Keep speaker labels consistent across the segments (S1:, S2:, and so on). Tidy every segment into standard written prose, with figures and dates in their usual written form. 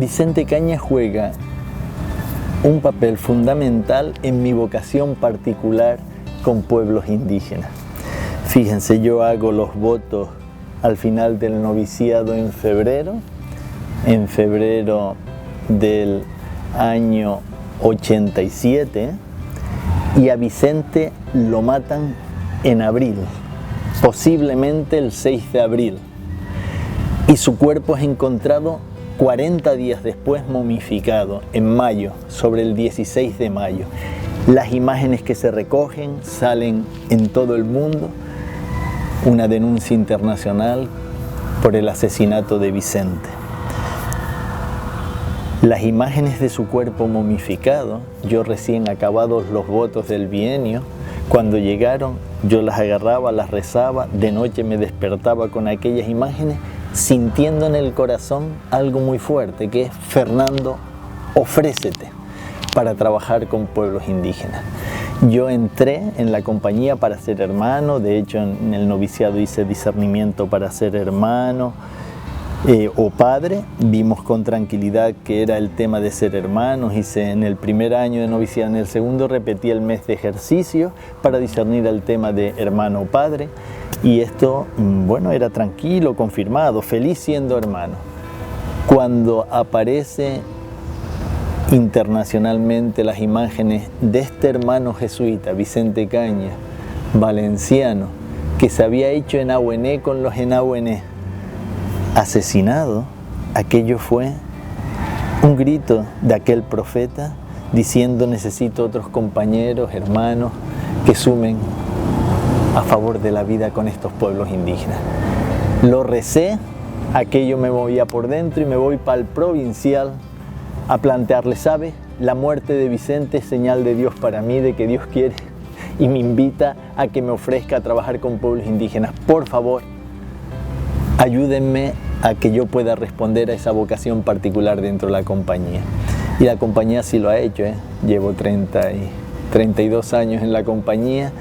S1: Vicente Caña juega un papel fundamental en mi vocación particular con pueblos indígenas. Fíjense, yo hago los votos al final del noviciado en febrero del año 87, y a Vicente lo matan en abril, posiblemente el 6 de abril, y su cuerpo es encontrado 40 días después momificado, en mayo, sobre el 16 de mayo. Las imágenes que se recogen salen en todo el mundo, una denuncia internacional por el asesinato de Vicente. Las imágenes de su cuerpo momificado, yo recién acabados los votos del bienio, cuando llegaron yo las agarraba, las rezaba, de noche me despertaba con aquellas imágenes, sintiendo en el corazón algo muy fuerte, que es: Fernando, ofrécete para trabajar con pueblos indígenas. Yo entré en la compañía para ser hermano, de hecho en el noviciado hice discernimiento para ser hermano o padre. Vimos con tranquilidad que era el tema de ser hermanos. Hice en el primer año de noviciado, en el segundo repetí el mes de ejercicio para discernir el tema de hermano o padre, y esto, bueno, era tranquilo, confirmado, feliz siendo hermano. Cuando aparece internacionalmente las imágenes de este hermano jesuita, Vicente Caña, valenciano, que se había hecho en Ahuené con los enahuené, asesinado, aquello fue un grito de aquel profeta diciendo: necesito otros compañeros, hermanos, que sumen a favor de la vida con estos pueblos indígenas. Lo recé, aquello me movía por dentro, y me voy para el provincial a plantearle: ¿sabe? La muerte de Vicente es señal de Dios para mí, de que Dios quiere y me invita a que me ofrezca a trabajar con pueblos indígenas. Por favor, ayúdenme a que yo pueda responder a esa vocación particular dentro de la compañía. Y la compañía sí lo ha hecho, Llevo 32 años en la compañía,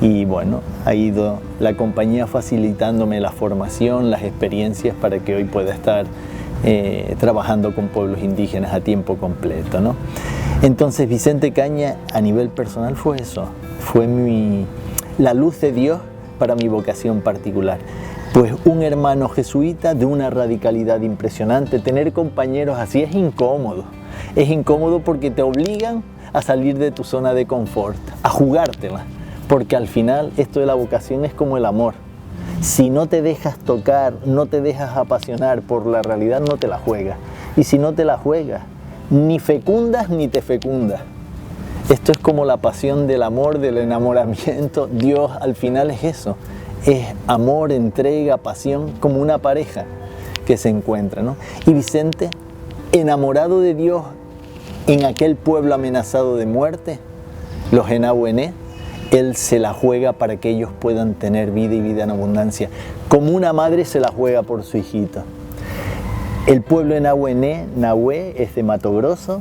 S1: y bueno, ha ido la compañía facilitándome la formación, las experiencias para que hoy pueda estar trabajando con pueblos indígenas a tiempo completo, ¿no? Entonces Vicente Caña a nivel personal fue eso, fue la luz de Dios para mi vocación particular. Pues un hermano jesuita de una radicalidad impresionante. Tener compañeros así es incómodo porque te obligan a salir de tu zona de confort, a jugártela, porque al final esto de la vocación es como el amor. Si no te dejas tocar, no te dejas apasionar por la realidad, no te la juegas. Y si no te la juegas, ni fecundas ni te fecundas. Esto es como la pasión del amor, del enamoramiento. Dios al final es eso. Es amor, entrega, pasión, como una pareja que se encuentra, ¿no? Y Vicente, enamorado de Dios en aquel pueblo amenazado de muerte, los enahuené, él se la juega para que ellos puedan tener vida y vida en abundancia, como una madre se la juega por su hijito. El pueblo enahuené, Nahué, es de Mato Grosso,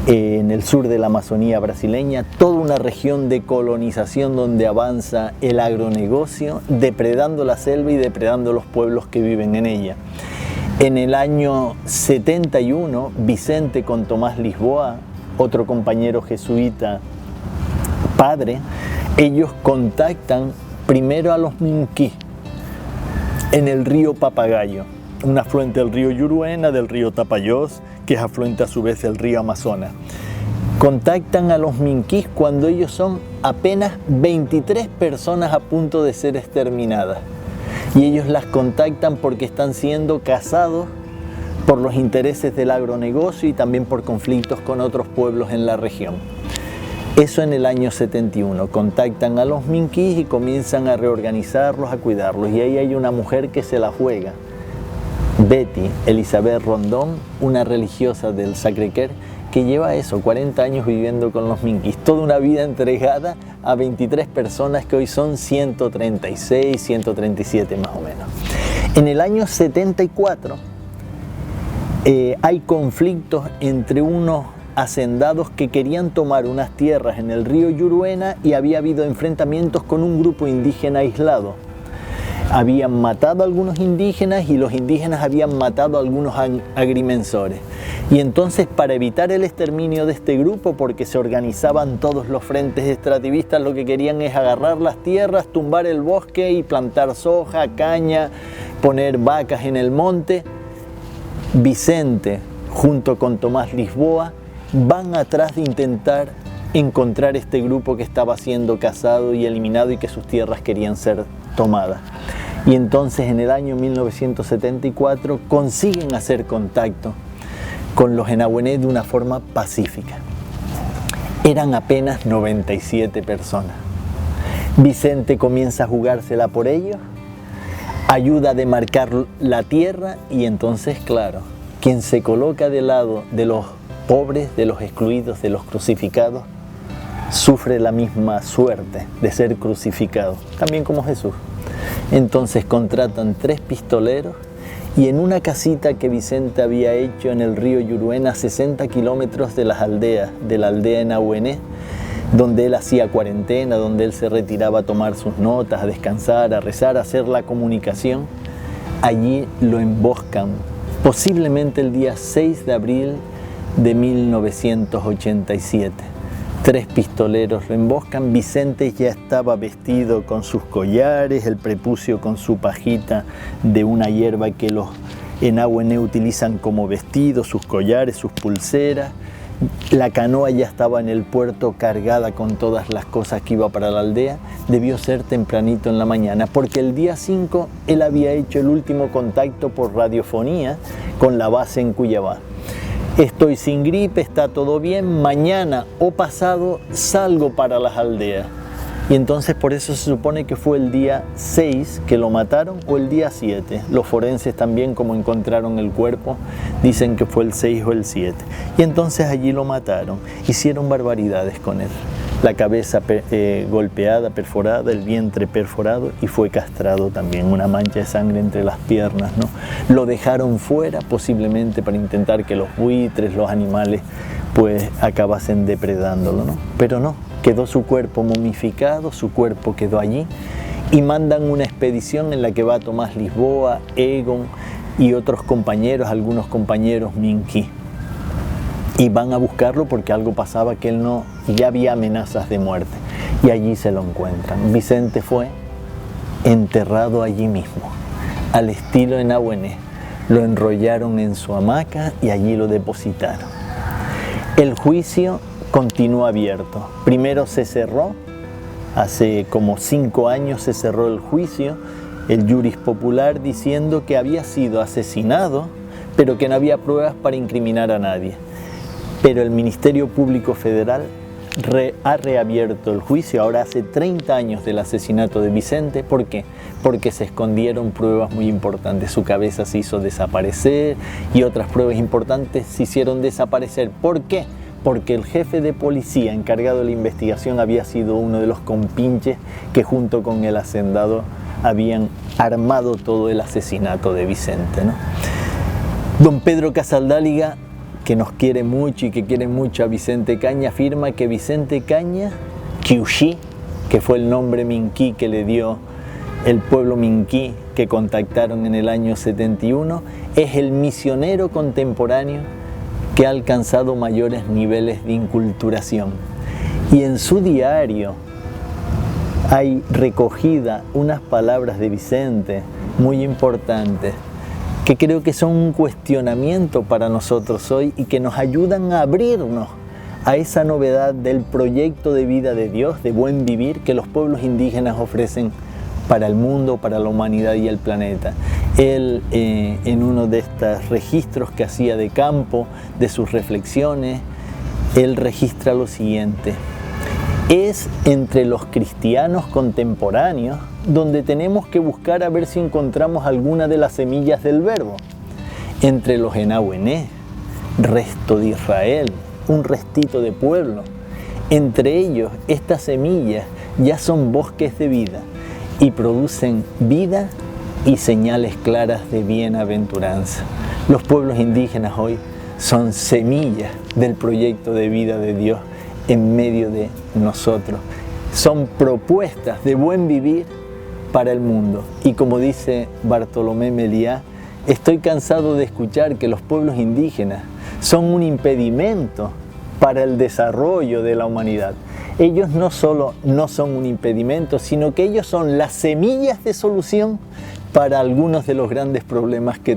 S1: en el sur de la Amazonía brasileña, toda una región de colonización donde avanza el agronegocio, depredando la selva y depredando los pueblos que viven en ella. En el año 71, Vicente con Tomás Lisboa, otro compañero jesuita, padre, ellos contactan primero a los Minquí en el río Papagayo, un afluente del río Yuruena, del río Tapayós, que es afluente a su vez del río Amazonas. Contactan a los Minquís cuando ellos son apenas 23 personas a punto de ser exterminadas. Y ellos las contactan porque están siendo cazados por los intereses del agronegocio y también por conflictos con otros pueblos en la región. Eso en el año 71. Contactan a los Minquís y comienzan a reorganizarlos, a cuidarlos. Y ahí hay una mujer que se la juega. Betty Elizabeth Rondón, una religiosa del Sacré-Cœur, que lleva eso, 40 años viviendo con los Minquís, toda una vida entregada a 23 personas que hoy son 136, 137 más o menos. En el año 74 hay conflictos entre unos hacendados que querían tomar unas tierras en el río Yuruena y había habido enfrentamientos con un grupo indígena aislado. Habían matado a algunos indígenas y los indígenas habían matado a algunos agrimensores. Y entonces, para evitar el exterminio de este grupo, porque se organizaban todos los frentes extractivistas, lo que querían es agarrar las tierras, tumbar el bosque y plantar soja, caña, poner vacas en el monte. Vicente, junto con Tomás Lisboa, van atrás de intentar encontrar este grupo que estaba siendo cazado y eliminado y que sus tierras querían ser tomadas. Y entonces, en el año 1974, consiguen hacer contacto con los enahuenés de una forma pacífica. Eran apenas 97 personas. Vicente comienza a jugársela por ellos, ayuda a demarcar la tierra y entonces, claro, quien se coloca del lado de los pobres, de los excluidos, de los crucificados, sufre la misma suerte de ser crucificado, también como Jesús. Entonces contratan 3 pistoleros y en una casita que Vicente había hecho en el río Yuruena, a 60 kilómetros de las aldeas, de la aldea enahuené, donde él hacía cuarentena, donde él se retiraba a tomar sus notas, a descansar, a rezar, a hacer la comunicación, allí lo emboscan, posiblemente el día 6 de abril de 1987. 3 pistoleros lo emboscan. Vicente ya estaba vestido con sus collares, el prepucio con su pajita de una hierba que los enahuené utilizan como vestido, sus collares, sus pulseras. La canoa ya estaba en el puerto cargada con todas las cosas que iba para la aldea. Debió ser tempranito en la mañana, porque el día 5 él había hecho el último contacto por radiofonía con la base en Cuyabá. Estoy sin gripe, está todo bien, mañana o pasado salgo para las aldeas. Y entonces por eso se supone que fue el día 6 que lo mataron o el día 7. Los forenses también, como encontraron el cuerpo, dicen que fue el 6 o el 7. Y entonces allí lo mataron, hicieron barbaridades con él. La cabeza golpeada, perforada, el vientre perforado y fue castrado también, una mancha de sangre entre las piernas, ¿no? Lo dejaron fuera posiblemente para intentar que los buitres, los animales, pues acabasen depredándolo, ¿no? Pero no, quedó su cuerpo momificado, su cuerpo quedó allí y mandan una expedición en la que va Tomás Lisboa, Egon y otros compañeros, algunos compañeros minquí. Y van a buscarlo porque algo pasaba, que él no, ya había amenazas de muerte. Y allí se lo encuentran. Vicente fue enterrado allí mismo, al estilo enahuené. Lo enrollaron en su hamaca y allí lo depositaron. El juicio continuó abierto. Primero se cerró, hace como 5 años se cerró el juicio, el juris popular diciendo que había sido asesinado, pero que no había pruebas para incriminar a nadie. Pero el Ministerio Público Federal ha reabierto el juicio, ahora hace 30 años del asesinato de Vicente. ¿Por qué? Porque se escondieron pruebas muy importantes. Su cabeza se hizo desaparecer y otras pruebas importantes se hicieron desaparecer. ¿Por qué? Porque el jefe de policía encargado de la investigación había sido uno de los compinches que junto con el hacendado habían armado todo el asesinato de Vicente, ¿no? Don Pedro Casaldáliga, que nos quiere mucho y que quiere mucho a Vicente Caña, afirma que Vicente Caña, Quiuxí, que fue el nombre minquí que le dio el pueblo minquí que contactaron en el año 71, es el misionero contemporáneo que ha alcanzado mayores niveles de inculturación. Y en su diario hay recogida unas palabras de Vicente muy importantes, que creo que son un cuestionamiento para nosotros hoy y que nos ayudan a abrirnos a esa novedad del proyecto de vida de Dios, de buen vivir, que los pueblos indígenas ofrecen para el mundo, para la humanidad y el planeta. Él, en uno de estos registros que hacía de campo, de sus reflexiones, él registra lo siguiente: es entre los cristianos contemporáneos donde tenemos que buscar a ver si encontramos alguna de las semillas del verbo. Entre los enahuené, resto de Israel, un restito de pueblo. Entre ellos, estas semillas ya son bosques de vida y producen vida y señales claras de bienaventuranza. Los pueblos indígenas hoy son semillas del proyecto de vida de Dios en medio de nosotros. Son propuestas de buen vivir para el mundo. Y como dice Bartolomé Meliá, estoy cansado de escuchar que los pueblos indígenas son un impedimento para el desarrollo de la humanidad. Ellos no solo no son un impedimento, sino que ellos son las semillas de solución para algunos de los grandes problemas que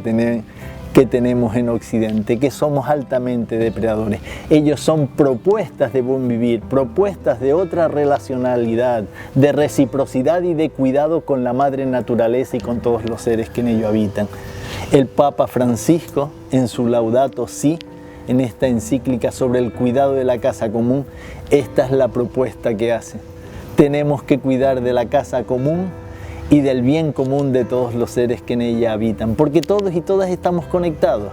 S1: tenemos en Occidente, que somos altamente depredadores. Ellos son propuestas de buen vivir, propuestas de otra relacionalidad, de reciprocidad y de cuidado con la madre naturaleza y con todos los seres que en ello habitan. El Papa Francisco, en su Laudato Si, en esta encíclica sobre el cuidado de la casa común, esta es la propuesta que hace. Tenemos que cuidar de la casa común y del bien común de todos los seres que en ella habitan, porque todos y todas estamos conectados.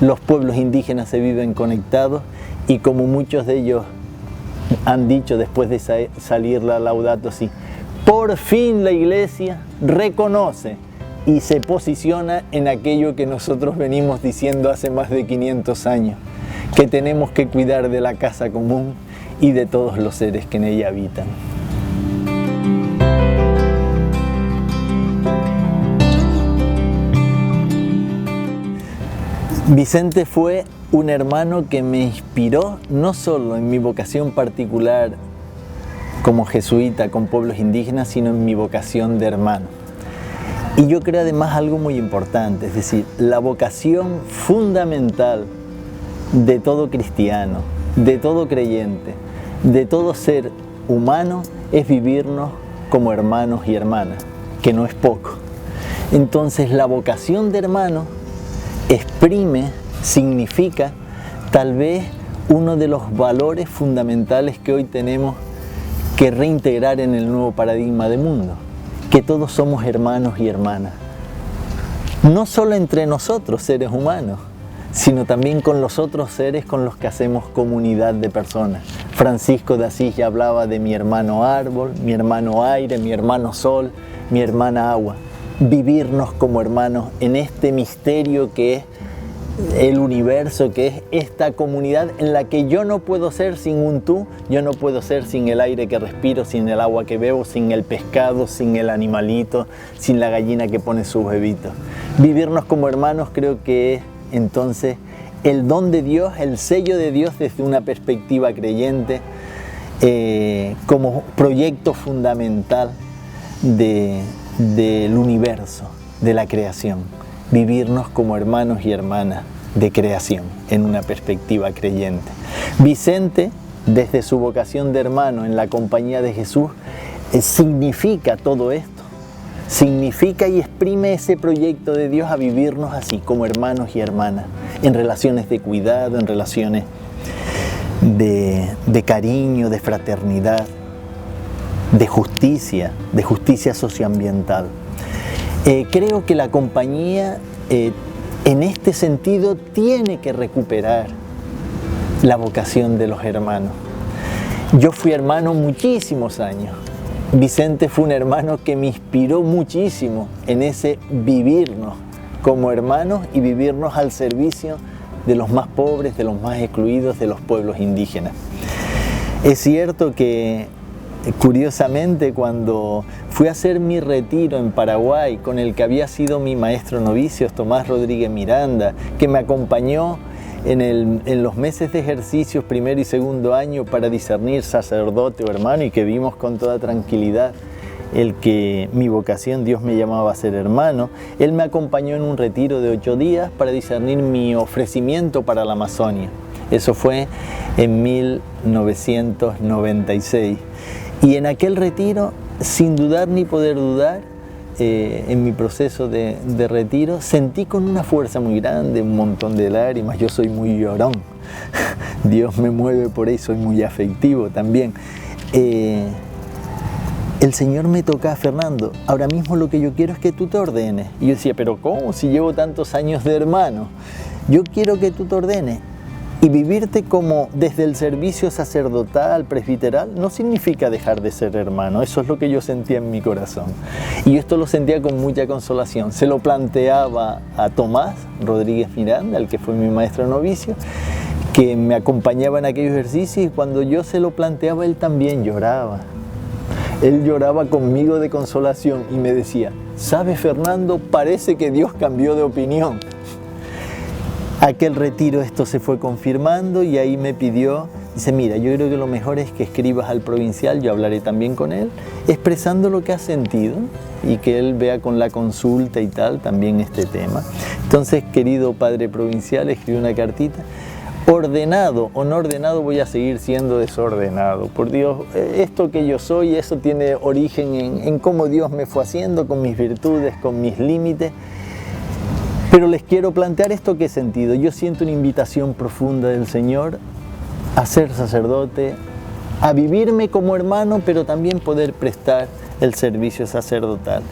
S1: Los pueblos indígenas se viven conectados y como muchos de ellos han dicho después de salir la Laudato Si, por fin la Iglesia reconoce y se posiciona en aquello que nosotros venimos diciendo hace más de 500 años, que tenemos que cuidar de la casa común y de todos los seres que en ella habitan. Vicente fue un hermano que me inspiró no solo en mi vocación particular como jesuita con pueblos indígenas, sino en mi vocación de hermano. Y yo creo además algo muy importante, es decir, la vocación fundamental de todo cristiano, de todo creyente, de todo ser humano es vivirnos como hermanos y hermanas, que no es poco. Entonces la vocación de hermano exprime, significa tal vez uno de los valores fundamentales que hoy tenemos que reintegrar en el nuevo paradigma de mundo, que todos somos hermanos y hermanas, no solo entre nosotros seres humanos, sino también con los otros seres con los que hacemos comunidad de personas. Francisco de Asís ya hablaba de mi hermano árbol, mi hermano aire, mi hermano sol, mi hermana agua. Vivirnos como hermanos en este misterio que es el universo, que es esta comunidad en la que yo no puedo ser sin un tú, yo no puedo ser sin el aire que respiro, sin el agua que bebo, sin el pescado, sin el animalito, sin la gallina que pone sus huevitos. Vivirnos como hermanos creo que es entonces el don de Dios, el sello de Dios desde una perspectiva creyente, como proyecto fundamental del universo, de la creación. Vivirnos como hermanos y hermanas de creación, en una perspectiva creyente. Vicente, desde su vocación de hermano en la compañía de Jesús, significa todo esto. Significa y exprime ese proyecto de Dios a vivirnos así, como hermanos y hermanas, en relaciones de cuidado, en relaciones de cariño, de fraternidad, de justicia socioambiental. Creo que la compañía en este sentido tiene que recuperar la vocación de los hermanos. Yo fui hermano muchísimos años. Vicente fue un hermano que me inspiró muchísimo en ese vivirnos como hermanos y vivirnos al servicio de los más pobres, de los más excluidos, de los pueblos indígenas. Es cierto que curiosamente, cuando fui a hacer mi retiro en Paraguay con el que había sido mi maestro novicio, Tomás Rodríguez Miranda, que me acompañó en los meses de ejercicios primero y segundo año para discernir sacerdote o hermano, y que vimos con toda tranquilidad el que mi vocación, Dios me llamaba a ser hermano, él me acompañó en un retiro de 8 días para discernir mi ofrecimiento para la Amazonia. Eso fue en 1996. Y en aquel retiro, sin dudar ni poder dudar, en mi proceso de retiro, sentí con una fuerza muy grande, un montón de lágrimas. Yo soy muy llorón, Dios me mueve por ahí, soy muy afectivo también. El Señor me toca: Fernando, ahora mismo lo que yo quiero es que tú te ordenes. Y yo decía, ¿pero cómo? Si llevo tantos años de hermano. Yo quiero que tú te ordenes. Y vivirte como desde el servicio sacerdotal, presbiteral, no significa dejar de ser hermano. Eso es lo que yo sentía en mi corazón. Y esto lo sentía con mucha consolación. Se lo planteaba a Tomás Rodríguez Miranda, el que fue mi maestro novicio, que me acompañaba en aquellos ejercicios, y cuando yo se lo planteaba, él también lloraba. Él lloraba conmigo de consolación y me decía, ¿sabes, Fernando? Parece que Dios cambió de opinión. Aquel retiro esto se fue confirmando y ahí me pidió, dice, mira, yo creo que lo mejor es que escribas al provincial, yo hablaré también con él, expresando lo que has sentido y que él vea con la consulta y tal también este tema. Entonces, querido padre provincial, escribí una cartita. Ordenado o no ordenado, voy a seguir siendo desordenado. Por Dios, esto que yo soy, eso tiene origen en cómo Dios me fue haciendo, con mis virtudes, con mis límites. Pero les quiero plantear esto que he sentido. Yo siento una invitación profunda del Señor a ser sacerdote, a vivirme como hermano, pero también poder prestar el servicio sacerdotal.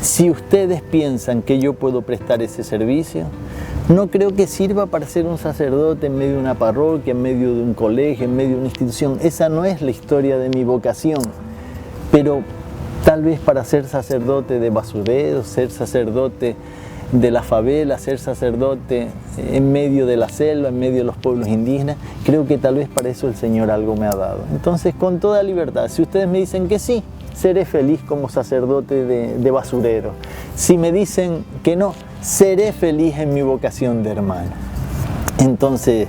S1: Si ustedes piensan que yo puedo prestar ese servicio, no creo que sirva para ser un sacerdote en medio de una parroquia, en medio de un colegio, en medio de una institución. Esa no es la historia de mi vocación. Pero tal vez para ser sacerdote de basureros, ser sacerdote de la favela, ser sacerdote en medio de la selva, en medio de los pueblos indígenas, creo que tal vez para eso el Señor algo me ha dado. Entonces, con toda libertad, si ustedes me dicen que sí, seré feliz como sacerdote de basurero. Si me dicen que no, seré feliz en mi vocación de hermano. Entonces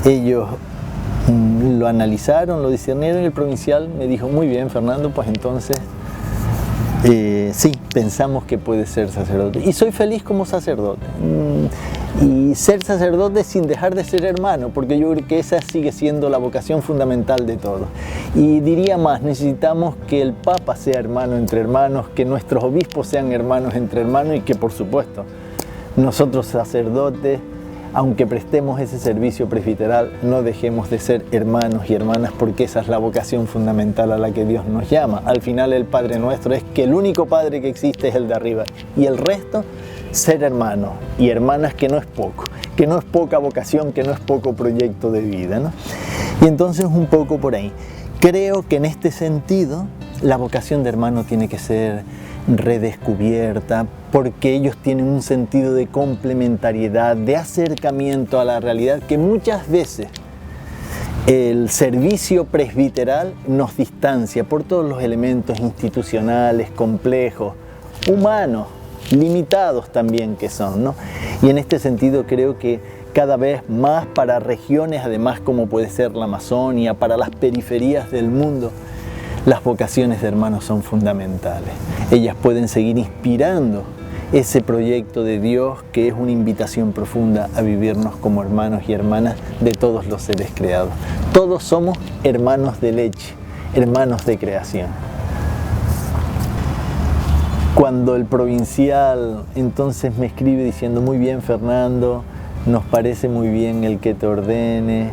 S1: ellos lo analizaron, lo discernieron y el provincial me dijo, muy bien, Fernando, pues entonces sí, pensamos que puede ser sacerdote. Y soy feliz como sacerdote. Y ser sacerdote sin dejar de ser hermano, porque yo creo que esa sigue siendo la vocación fundamental de todos. Y diría más, necesitamos que el Papa sea hermano entre hermanos, que nuestros obispos sean hermanos entre hermanos y que, por supuesto, nosotros sacerdotes, aunque prestemos ese servicio presbiteral, no dejemos de ser hermanos y hermanas, porque esa es la vocación fundamental a la que Dios nos llama. Al final el Padre Nuestro es que el único Padre que existe es el de arriba, y el resto, ser hermanos y hermanas, que no es poco, que no es poca vocación, que no es poco proyecto de vida, ¿no? Y entonces un poco por ahí. Creo que en este sentido la vocación de hermano tiene que ser redescubierta, porque ellos tienen un sentido de complementariedad, de acercamiento a la realidad, que muchas veces el servicio presbiteral nos distancia por todos los elementos institucionales, complejos, humanos, limitados también que son, ¿no? Y en este sentido creo que cada vez más para regiones, además como puede ser la Amazonia, para las periferias del mundo, las vocaciones de hermanos son fundamentales. Ellas pueden seguir inspirando ese proyecto de Dios, que es una invitación profunda a vivirnos como hermanos y hermanas de todos los seres creados. Todos somos hermanos de leche, hermanos de creación. Cuando el provincial entonces me escribe diciendo, muy bien, Fernando, nos parece muy bien el que te ordene,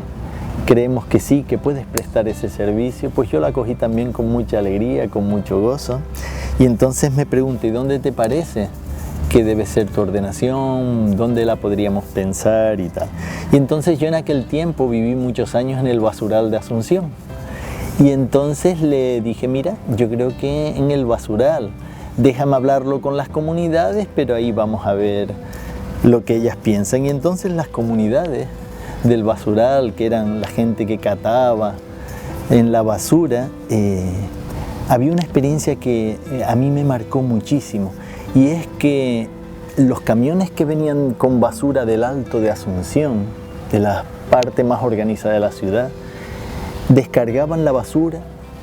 S1: creemos que sí, que puedes prestar ese servicio, pues yo la acogí también con mucha alegría, con mucho gozo. Y entonces me pregunté, ¿dónde te parece que debe ser tu ordenación? ¿Dónde la podríamos pensar y tal? Y entonces yo en aquel tiempo viví muchos años en el basural de Asunción. Y entonces le dije, mira, yo creo que en el basural, déjame hablarlo con las comunidades, pero ahí vamos a ver lo que ellas piensan. Y entonces las comunidades del basural, que eran la gente que cataba en la basura, había una experiencia que a mí me marcó muchísimo, y es que los camiones que venían con basura del Alto de Asunción, de la parte más organizada de la ciudad, descargaban la basura,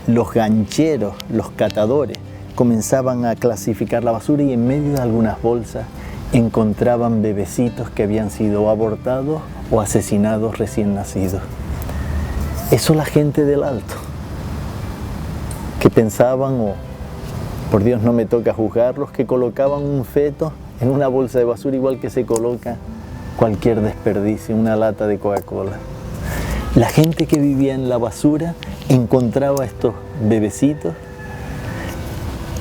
S1: los gancheros, los catadores, comenzaban a clasificar la basura y en medio de algunas bolsas encontraban bebecitos que habían sido abortados o asesinados recién nacidos. Eso la gente del Alto, que pensaban, por Dios no me toca juzgarlos, que colocaban un feto en una bolsa de basura igual que se coloca cualquier desperdicio, una lata de Coca-Cola. La gente que vivía en la basura encontraba estos bebecitos,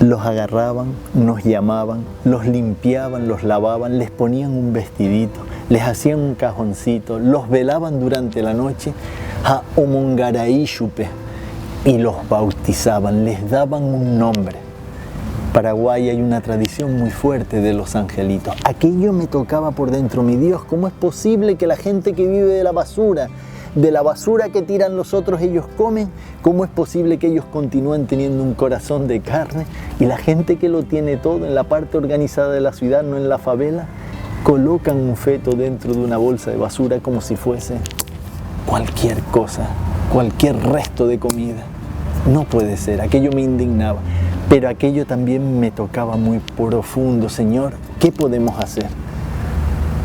S1: los agarraban, nos llamaban, los limpiaban, los lavaban, les ponían un vestidito, les hacían un cajoncito, los velaban durante la noche a Omongaraíchupe y los bautizaban, les daban un nombre. En Paraguay hay una tradición muy fuerte de los angelitos. Aquello me tocaba por dentro, mi Dios, ¿cómo es posible que la gente que vive de la basura de la basura que tiran los otros ellos comen, ¿cómo es posible que ellos continúen teniendo un corazón de carne? Y la gente que lo tiene todo en la parte organizada de la ciudad, no en la favela, colocan un feto dentro de una bolsa de basura como si fuese cualquier cosa, cualquier resto de comida. No puede ser, aquello me indignaba, pero aquello también me tocaba muy profundo. Señor, ¿qué podemos hacer?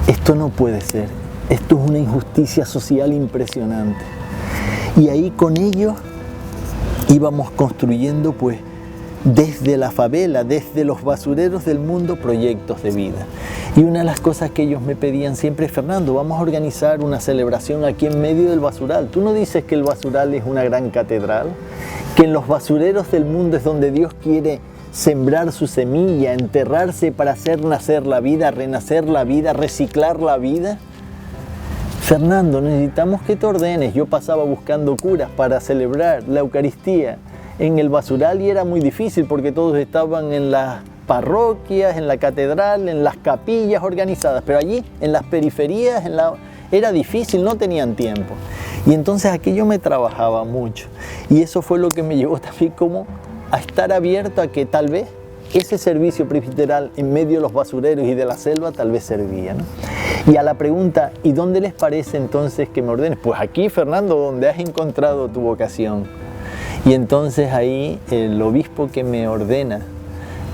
S1: Esto no puede ser, esto es una injusticia social impresionante. Y ahí con ellos íbamos construyendo pues desde la favela, desde los basureros del mundo, proyectos de vida. Y una de las cosas que ellos me pedían siempre es: Fernando, vamos a organizar una celebración aquí en medio del basural. ¿Tú no dices que el basural es una gran catedral? Que en los basureros del mundo es donde Dios quiere sembrar su semilla, enterrarse para hacer nacer la vida, renacer la vida, reciclar la vida. Fernando, necesitamos que te ordenes. Yo pasaba buscando curas para celebrar la Eucaristía en el basural y era muy difícil porque todos estaban en las parroquias, en la catedral, en las capillas organizadas, pero allí, en las periferias, era difícil, no tenían tiempo. Y entonces aquello me trabajaba mucho. Y eso fue lo que me llevó también como a estar abierto a que tal vez ese servicio presbiteral en medio de los basureros y de la selva tal vez servía, ¿no? Y a la pregunta, ¿y dónde les parece entonces que me ordenes? Pues aquí, Fernando, donde has encontrado tu vocación. Y entonces ahí el obispo que me ordena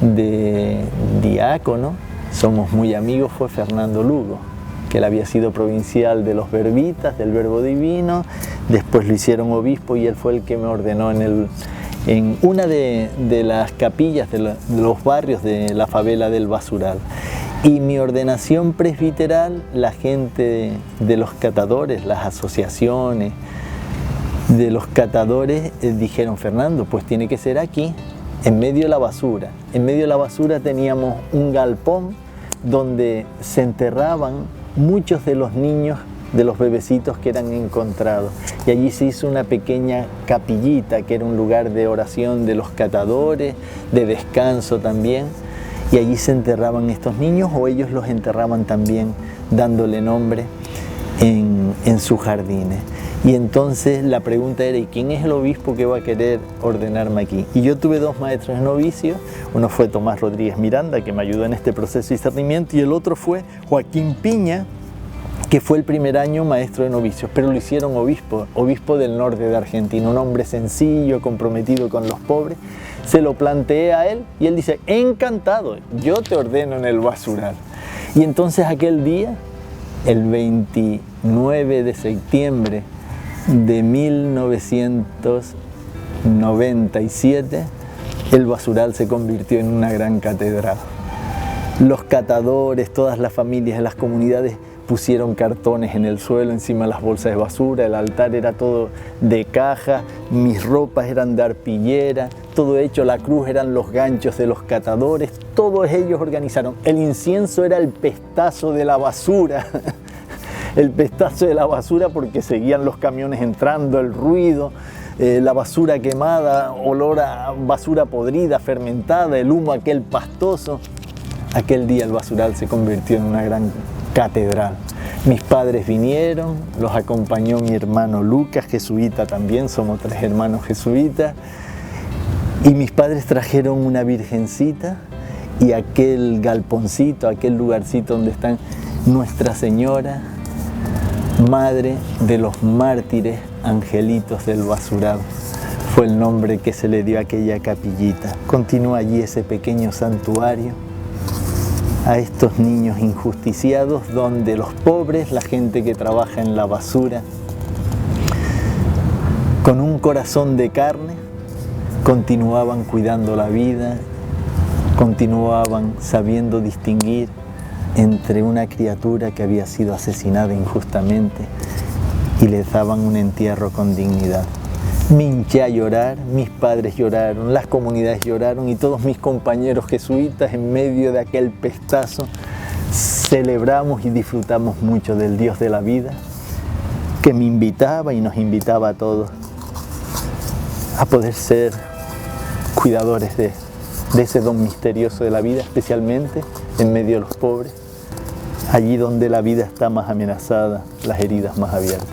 S1: de diácono, somos muy amigos, fue Fernando Lugo, que él había sido provincial de los Verbitas, del Verbo Divino, después lo hicieron obispo y él fue el que me ordenó en una de las capillas de los barrios de la favela del Basural. Y mi ordenación presbiteral, la gente de los catadores, las asociaciones de los catadores dijeron: Fernando, pues tiene que ser aquí, en medio de la basura. En medio de la basura teníamos un galpón donde se enterraban muchos de los niños, de los bebecitos que eran encontrados. Y allí se hizo una pequeña capillita que era un lugar de oración de los catadores, de descanso también. Y allí se enterraban estos niños o ellos los enterraban también dándole nombre en sus jardines. Y entonces la pregunta era: ¿y quién es el obispo que va a querer ordenarme aquí? Y yo tuve dos maestros novicios, uno fue Tomás Rodríguez Miranda, que me ayudó en este proceso de discernimiento, y el otro fue Joaquín Piña, que fue el primer año maestro de novicios, pero lo hicieron obispo del norte de Argentina, un hombre sencillo, comprometido con los pobres. Se lo planteé a él y él dice: encantado, yo te ordeno en el basural. Y entonces aquel día, el 29 de septiembre de 1997, el basural se convirtió en una gran catedral. Los catadores, todas las familias de las comunidades pusieron cartones en el suelo, encima de las bolsas de basura, el altar era todo de caja, mis ropas eran de arpillera, todo hecho, la cruz eran los ganchos de los catadores, todos ellos organizaron. El incienso era el pestazo de la basura, el pestazo de la basura porque seguían los camiones entrando, el ruido, la basura quemada, olor a basura podrida, fermentada, el humo aquel pastoso. Aquel día el basural se convirtió en una gran catedral. Mis padres vinieron, los acompañó mi hermano Lucas, jesuita también, somos 3 hermanos jesuitas, y mis padres trajeron una virgencita y aquel galponcito, aquel lugarcito donde están Nuestra Señora, Madre de los Mártires Angelitos del Basural. Fue el nombre que se le dio a aquella capillita. Continúa allí ese pequeño santuario a estos niños injusticiados, donde los pobres, la gente que trabaja en la basura, con un corazón de carne, continuaban cuidando la vida, continuaban sabiendo distinguir entre una criatura que había sido asesinada injustamente y les daban un entierro con dignidad. Me hinché a llorar, mis padres lloraron, las comunidades lloraron y todos mis compañeros jesuitas en medio de aquel pestazo celebramos y disfrutamos mucho del Dios de la vida, que me invitaba y nos invitaba a todos a poder ser cuidadores de ese don misterioso de la vida, especialmente en medio de los pobres, allí donde la vida está más amenazada, las heridas más abiertas.